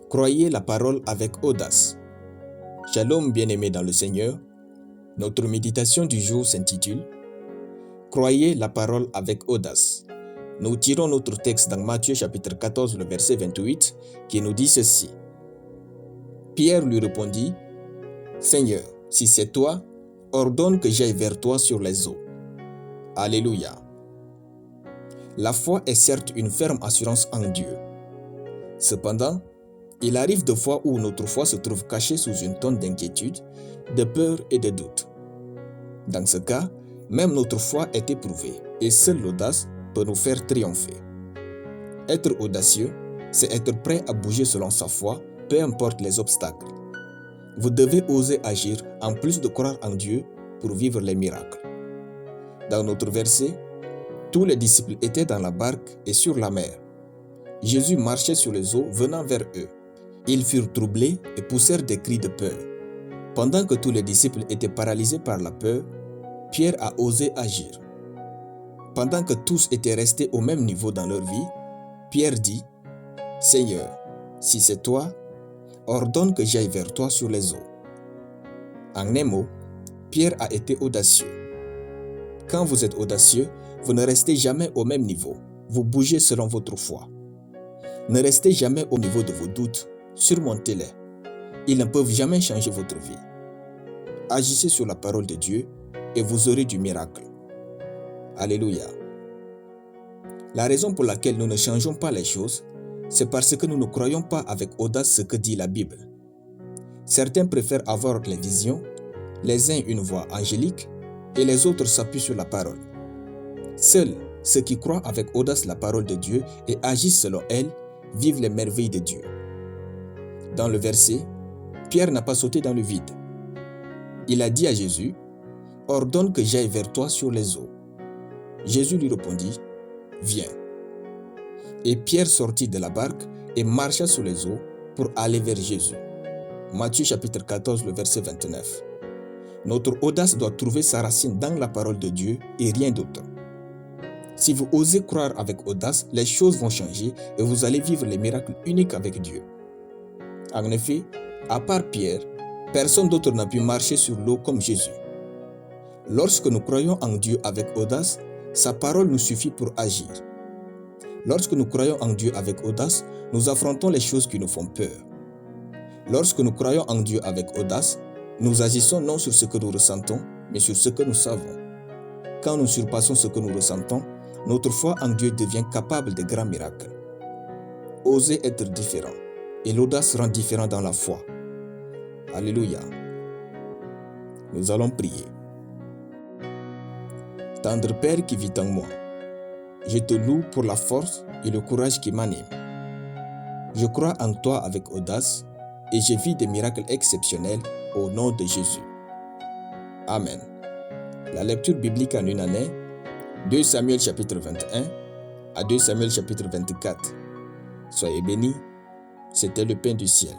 Croyez la parole avec audace. Shalom bien-aimés dans le Seigneur. Notre méditation du jour s'intitule « Croyez la parole avec audace ». Nous tirons notre texte dans Matthieu chapitre 14, le verset 28, qui nous dit ceci. Pierre lui répondit, « Seigneur, si c'est toi, ordonne que j'aille vers toi sur les eaux. » Alléluia. La foi est certes une ferme assurance en Dieu. Cependant, il arrive des fois où notre foi se trouve cachée sous une tonne d'inquiétude, de peur et de doute. Dans ce cas, même notre foi est éprouvée et seule l'audace peut nous faire triompher. Être audacieux, c'est être prêt à bouger selon sa foi, peu importe les obstacles. Vous devez oser agir en plus de croire en Dieu pour vivre les miracles. Dans notre verset, tous les disciples étaient dans la barque et sur la mer. Jésus marchait sur les eaux venant vers eux. Ils furent troublés et poussèrent des cris de peur. Pendant que tous les disciples étaient paralysés par la peur, Pierre a osé agir. Pendant que tous étaient restés au même niveau dans leur vie, Pierre dit, « Seigneur, si c'est toi, ordonne que j'aille vers toi sur les eaux. » En un mot, Pierre a été audacieux. Quand vous êtes audacieux, vous ne restez jamais au même niveau, vous bougez selon votre foi. Ne restez jamais au niveau de vos doutes, surmontez-les. Ils ne peuvent jamais changer votre vie. Agissez sur la parole de Dieu et vous aurez du miracle. Alléluia. La raison pour laquelle nous ne changeons pas les choses, c'est parce que nous ne croyons pas avec audace ce que dit la Bible. Certains préfèrent avoir les visions, les uns une voix angélique et les autres s'appuient sur la parole. Seuls ceux qui croient avec audace la parole de Dieu et agissent selon elle vivent les merveilles de Dieu. Dans le verset, Pierre n'a pas sauté dans le vide. Il a dit à Jésus, « Ordonne que j'aille vers toi sur les eaux. » Jésus lui répondit, « Viens. » Et Pierre sortit de la barque et marcha sur les eaux pour aller vers Jésus. Matthieu chapitre 14, le verset 29. Notre audace doit trouver sa racine dans la parole de Dieu et rien d'autre. Si vous osez croire avec audace, les choses vont changer et vous allez vivre les miracles uniques avec Dieu. En effet, à part Pierre, personne d'autre n'a pu marcher sur l'eau comme Jésus. Lorsque nous croyons en Dieu avec audace, sa parole nous suffit pour agir. Lorsque nous croyons en Dieu avec audace, nous affrontons les choses qui nous font peur. Lorsque nous croyons en Dieu avec audace, nous agissons non sur ce que nous ressentons, mais sur ce que nous savons. Quand nous surpassons ce que nous ressentons, notre foi en Dieu devient capable de grands miracles. Osez être différent, et l'audace rend différent dans la foi. Alléluia. Nous allons prier. Tendre Père qui vit en moi, je te loue pour la force et le courage qui m'animent. Je crois en toi avec audace et je vis des miracles exceptionnels au nom de Jésus. Amen. La lecture biblique en une année, 2 Samuel chapitre 21 à 2 Samuel chapitre 24. Soyez bénis, c'était le pain du ciel.